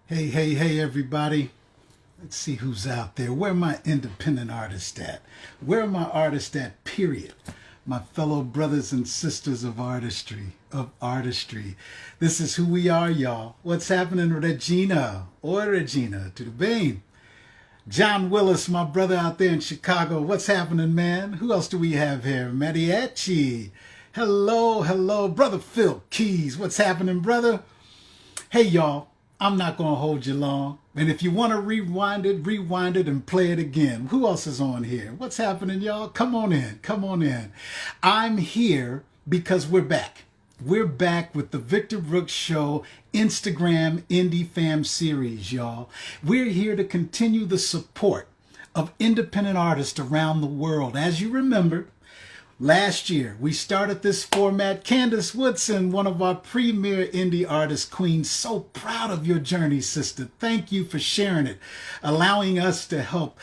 Hey, hey, hey, everybody. Let's see who's out there. Where are my independent artists at? Where are my artists at, period? My fellow brothers and sisters of artistry. This is who we are, y'all. What's happening, Regina? Oi, Regina, to the bem. John Willis, my brother out there in Chicago. What's happening, man? Who else do we have here? Mariachi. Hello, hello. Brother Phil Keys. What's happening, brother? Hey, y'all, I'm not going to hold you long. And if you want to rewind it and play it again. Who else is on here? What's happening, y'all? Come on in. Come on in. I'm here because we're back. We're back with the Victor Brooks Show Instagram Indie Fam series, y'all. We're here to continue the support of independent artists around the world. As you remember, last year, we started this format. Candace Woodson, one of our premier indie artist queens, so proud of your journey, sister. Thank you for sharing it, allowing us to help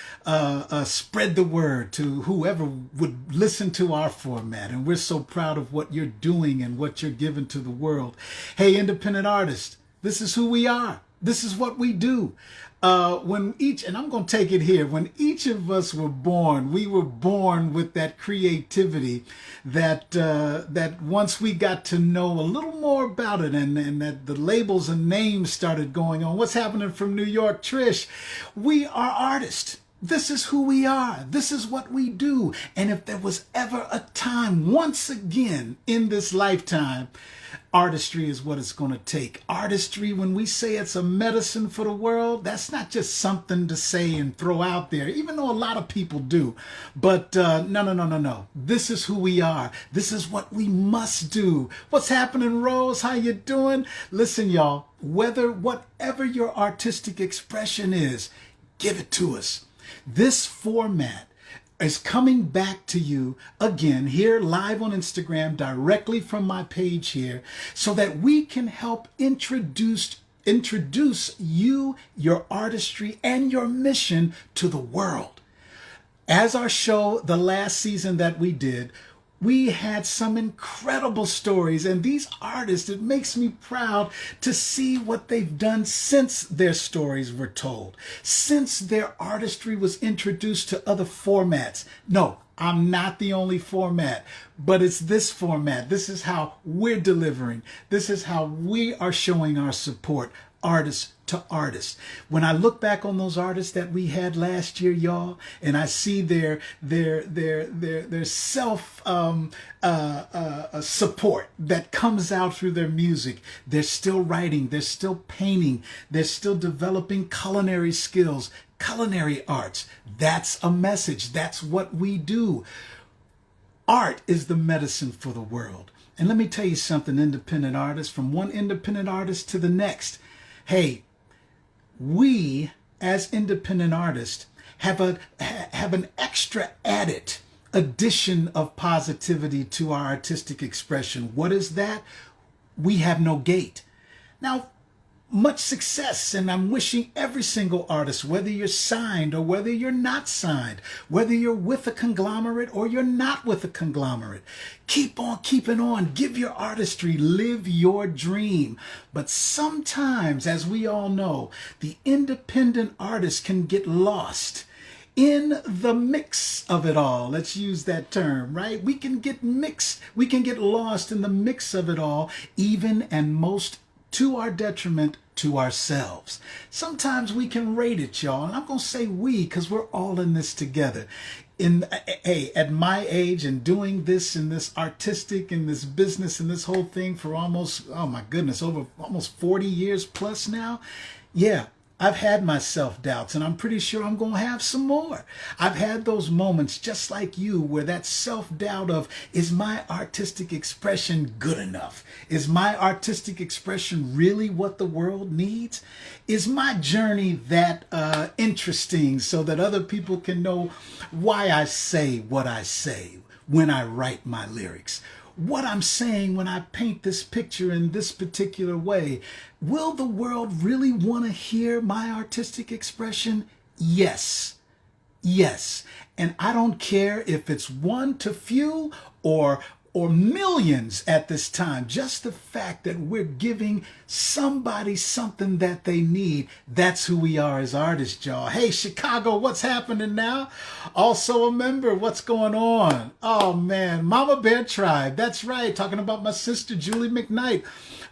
spread the word to whoever would listen to our format. And we're so proud of what you're doing and what you're giving to the world. Hey, independent artists, this is who we are. This is what we do. And I'm going to take it here, when each of us were born, we were born with that creativity that once we got to know a little more about it and that the labels and names started going on. What's happening from New York, Trish? We are artists. This is who we are. This is what we do. And if there was ever a time, once again in this lifetime, artistry is what it's going to take. Artistry, when we say it's a medicine for the world, that's not just something to say and throw out there, even though a lot of people do. But no. This is who we are. This is what we must do. What's happening, Rose? How you doing? Listen, y'all, whatever your artistic expression is, give it to us. This format is coming back to you again here live on Instagram directly from my page here so that we can help introduce you, your artistry, and your mission to the world. As our show, the last season that we did, we had some incredible stories, and these artists, it makes me proud to see what they've done since their stories were told, since their artistry was introduced to other formats. No, I'm not the only format, but it's this format. This is how we're delivering. This is how we are showing our support, artist to artist. When I look back on those artists that we had last year, y'all, and I see their self support that comes out through their music, they're still writing, they're still painting, they're still developing culinary skills, culinary arts. That's a message. That's what we do. Art is the medicine for the world. And let me tell you something, independent artists, from one independent artist to the next. Hey, we as independent artists have an extra added addition of positivity to our artistic expression. What is that? We have no gate. Now, much success, and I'm wishing every single artist, whether you're signed or whether you're not signed, whether you're with a conglomerate or you're not with a conglomerate, keep on keeping on, give your artistry, live your dream. But sometimes, as we all know, the independent artist can get lost in the mix of it all. Let's use that term, right? We can get mixed, we can get lost in the mix of it all, even and most to our detriment to ourselves. Sometimes we can rate it, y'all, and I'm going to say we because we're all in this together. At my age and doing this in this artistic and this business and this whole thing for almost, oh my goodness, over almost 40 years plus now. Yeah, I've had my self-doubts, and I'm pretty sure I'm going to have some more. I've had those moments just like you where that self-doubt of, is my artistic expression good enough? Is my artistic expression really what the world needs? Is my journey that interesting so that other people can know why I say what I say when I write my lyrics? What I'm saying when I paint this picture in this particular way, will the world really want to hear my artistic expression? Yes. Yes. And I don't care if it's one to few or or millions at this time. Just the fact that we're giving somebody something that they need, that's who we are as artists, y'all. Hey, Chicago, what's happening now? Also a member, what's going on? Oh, man, Mama Bear Tribe, that's right, talking about my sister, Julie McKnight.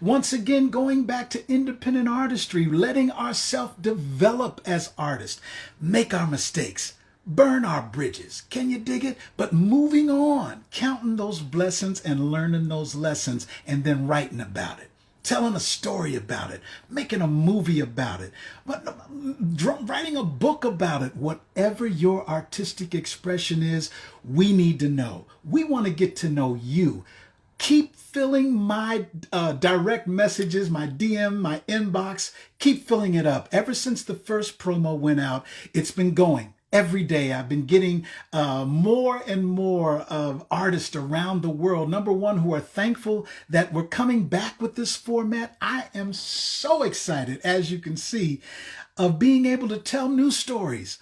Once again, going back to independent artistry, letting ourselves develop as artists, make our mistakes, burn our bridges. Can you dig it? But moving on, counting those blessings and learning those lessons and then writing about it. Telling a story about it, making a movie about it, but writing a book about it. Whatever your artistic expression is, we need to know. We want to get to know you. Keep filling my direct messages, my DM, my inbox. Keep filling it up. Ever since the first promo went out, it's been going. Every day I've been getting more and more of artists around the world. Number one, who are thankful that we're coming back with this format. I am so excited, as you can see, of being able to tell new stories,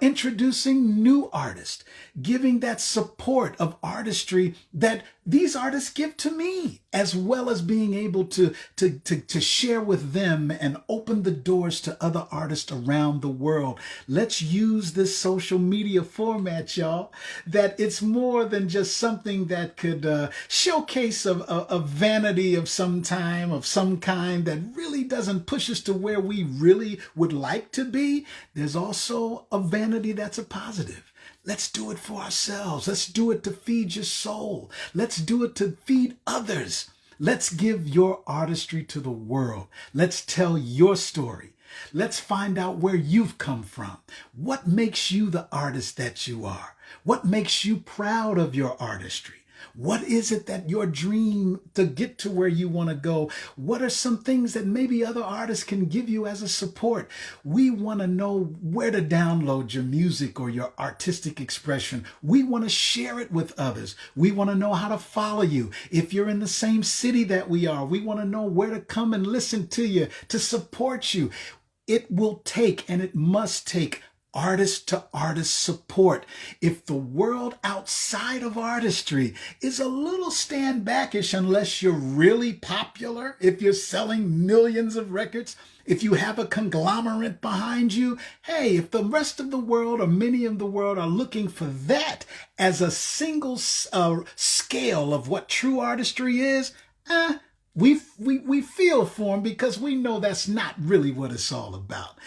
introducing new artists, giving that support of artistry that these artists give to me, as well as being able to share with them and open the doors to other artists around the world. Let's use this social media format, y'all, that it's more than just something that could showcase a vanity of some time, of some kind, that really doesn't push us to where we really would like to be. There's also a vanity that's a positive. Let's do it for ourselves. Let's do it to feed your soul. Let's do it to feed others. Let's give your artistry to the world. Let's tell your story. Let's find out where you've come from. What makes you the artist that you are? What makes you proud of your artistry? What is it that your dream to get to where you want to go? What are some things that maybe other artists can give you as a support? We want to know where to download your music or your artistic expression. We want to share it with others. We want to know how to follow you. If you're in the same city that we are, we want to know where to come and listen to you, to support you. It will take, and it must take, artist to artist support. If the world outside of artistry is a little stand backish, unless you're really popular, if you're selling millions of records, if you have a conglomerate behind you, hey, if the rest of the world or many of the world are looking for that as a single scale of what true artistry is, we feel for them, because we know that's not really what it's all about.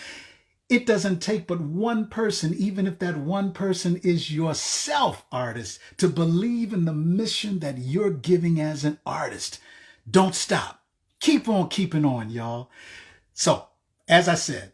It doesn't take but one person, even if that one person is yourself, artist, to believe in the mission that you're giving as an artist. Don't stop. Keep on keeping on, y'all. So, as I said,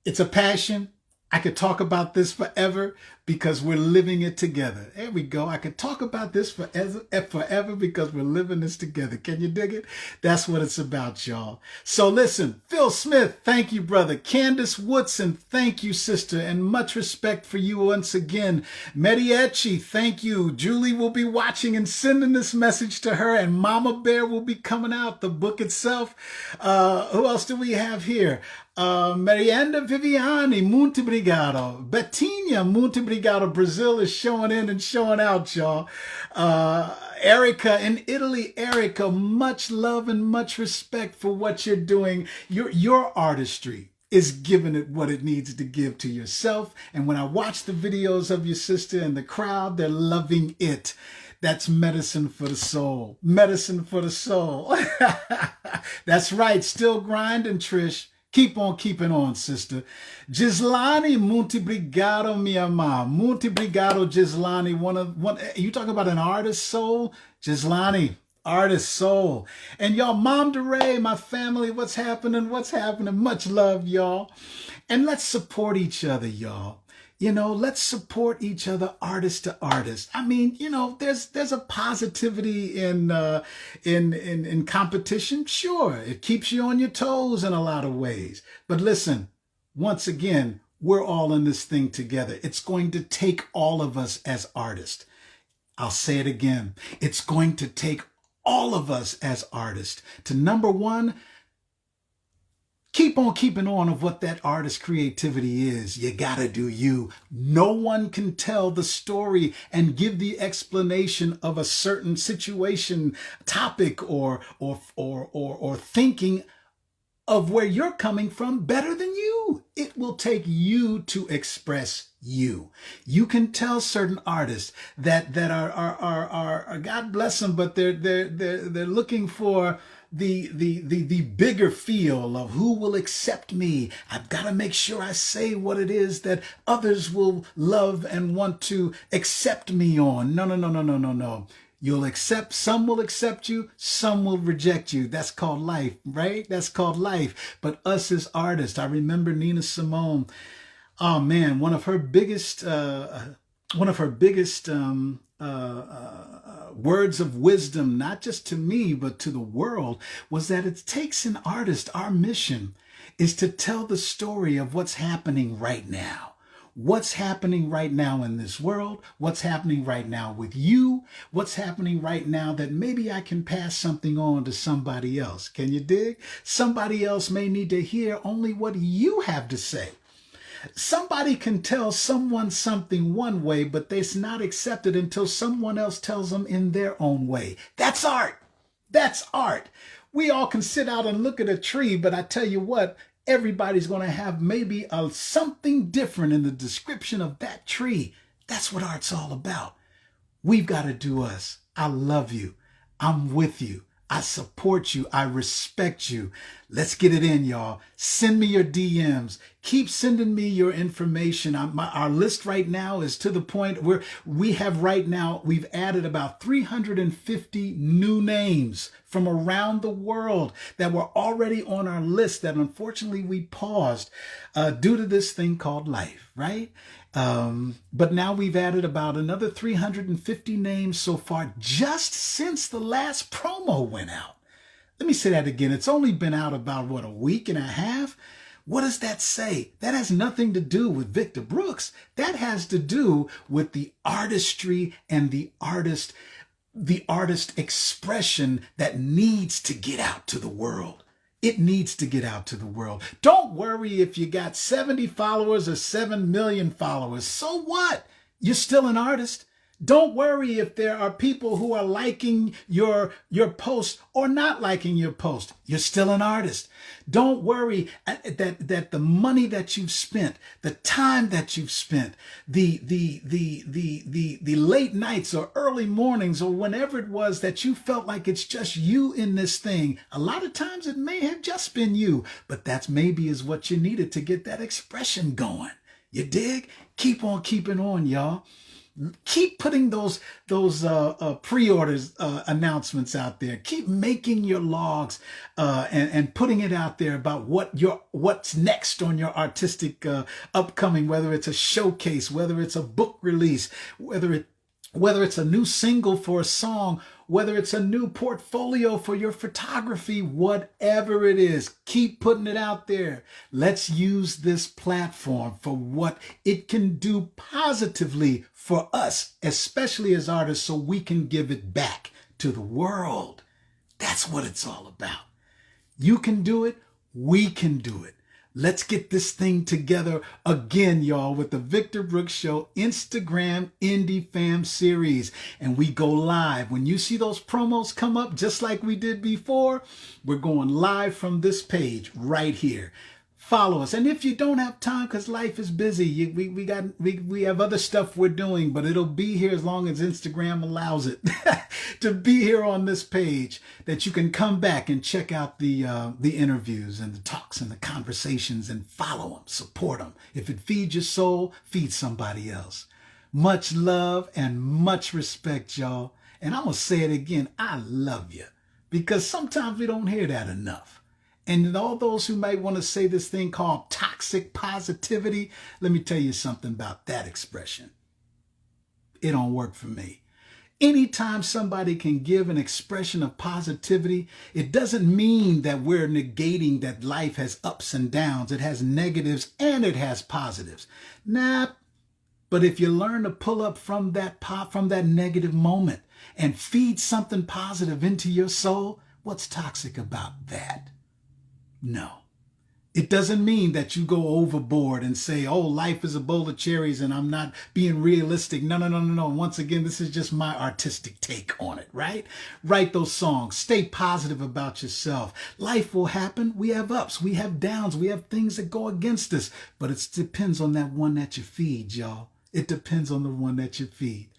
it's a passion. I could talk about this forever because we're living it together. There we go. I could talk about this forever because we're living this together. Can you dig it? That's what it's about, y'all. So listen, Phil Smith, thank you, brother. Candace Woodson, thank you, sister, and much respect for you once again. Medici, thank you. Julie will be watching and sending this message to her, and Mama Bear will be coming out, the book itself. Who else do we have here? Marianda Viviani, muito obrigado. Bettina, muito obrigado. Brazil is showing in and showing out, y'all. Erica in Italy, Erica, much love and much respect for what you're doing. Your artistry is giving it what it needs to give to yourself. And when I watch the videos of your sister and the crowd, they're loving it. That's medicine for the soul. Medicine for the soul. That's right. Still grinding, Trish. Keep on keeping on, sister. Gislani, muito obrigado, minha irmã. Muito obrigado, Gislani. You talk about an artist soul? Gislani, artist soul. And y'all, Mom DeRay, my family, what's happening? What's happening? Much love, y'all. And let's support each other, y'all. You know, let's support each other, artist to artist. I mean, you know, there's a positivity in competition. Sure, it keeps you on your toes in a lot of ways. But listen, once again, we're all in this thing together. It's going to take all of us as artists. I'll say it again. It's going to take all of us as artists to, number one, Keep on keeping on of what that artist creativity is. You gotta do you. No one can tell the story and give the explanation of a certain situation, topic, or thinking of where you're coming from better than you. It will take you to express you. You can tell certain artists that are God bless them, but they're looking for the bigger feel of who will accept me. I've got to make sure I say what it is that others will love and want to accept me on. No. You'll accept, some will accept you, some will reject you. That's called life, right? That's called life. But us as artists, I remember Nina Simone. Oh man, one of her biggest words of wisdom, not just to me, but to the world, was that it takes an artist, our mission is to tell the story of what's happening right now. What's happening right now in this world? What's happening right now with you? What's happening right now that maybe I can pass something on to somebody else? Can you dig? Somebody else may need to hear only what you have to say. Somebody can tell someone something one way, but it's not accepted until someone else tells them in their own way. That's art. That's art. We all can sit out and look at a tree, but I tell you what, everybody's going to have maybe something different in the description of that tree. That's what art's all about. We've got to do us. I love you. I'm with you. I support you. I respect you. Let's get it in, y'all. Send me your DMs. Keep sending me your information. Our list right now is to the point where we've added about 350 new names from around the world that were already on our list that unfortunately we paused due to this thing called life, right? But now we've added about another 350 names so far just since the last promo went out. Let me say that again. It's only been out about, a week and a half? What does that say? That has nothing to do with Victor Brooks. That has to do with the artistry and the artist expression that needs to get out to the world. It needs to get out to the world. Don't worry if you got 70 followers or 7 million followers. So what? You're still an artist. Don't worry if there are people who are liking your post or not liking your post. You're still an artist. Don't worry that the money that you've spent, the time that you've spent, the late nights or early mornings or whenever it was that you felt like it's just you in this thing. A lot of times it may have just been you, but that's maybe is what you needed to get that expression going. You dig? Keep on keeping on, y'all. Keep putting those pre-orders announcements out there. Keep making your logs and putting it out there about what's next on your artistic upcoming, whether it's a showcase, whether it's a book release, whether it's a new single for a song, whether it's a new portfolio for your photography, whatever it is, keep putting it out there. Let's use this platform for what it can do positively for us, especially as artists, so we can give it back to the world. That's what it's all about. You can do it. We can do it. Let's get this thing together again, y'all, with the Victor Brooks Show Instagram Indie Fam series. And we go live. When you see those promos come up, just like we did before, we're going live from this page right here. Follow us. And if you don't have time because life is busy, we have other stuff we're doing, but it'll be here as long as Instagram allows it to be here on this page, that you can come back and check out the interviews and the talks and the conversations and follow them, support them. If it feeds your soul, feed somebody else. Much love and much respect, y'all. And I'm going to say it again. I love you, because sometimes we don't hear that enough. And all those who might want to say this thing called toxic positivity, let me tell you something about that expression. It don't work for me. Anytime somebody can give an expression of positivity, it doesn't mean that we're negating that life has ups and downs. It has negatives and it has positives. Nah, but if you learn to pull up from that negative moment and feed something positive into your soul, what's toxic about that? No. It doesn't mean that you go overboard and say, oh, life is a bowl of cherries and I'm not being realistic. No, no, no, no, no. Once again, this is just my artistic take on it, right? Write those songs. Stay positive about yourself. Life will happen. We have ups, we have downs, we have things that go against us, but it depends on that one that you feed, y'all. It depends on the one that you feed.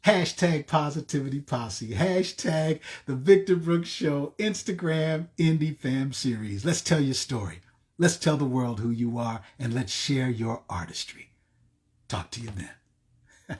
Hashtag Positivity Posse. Hashtag The Victor Brooks Show. Instagram Indie Fam Series. Let's tell your story. Let's tell the world who you are and let's share your artistry. Talk to you then.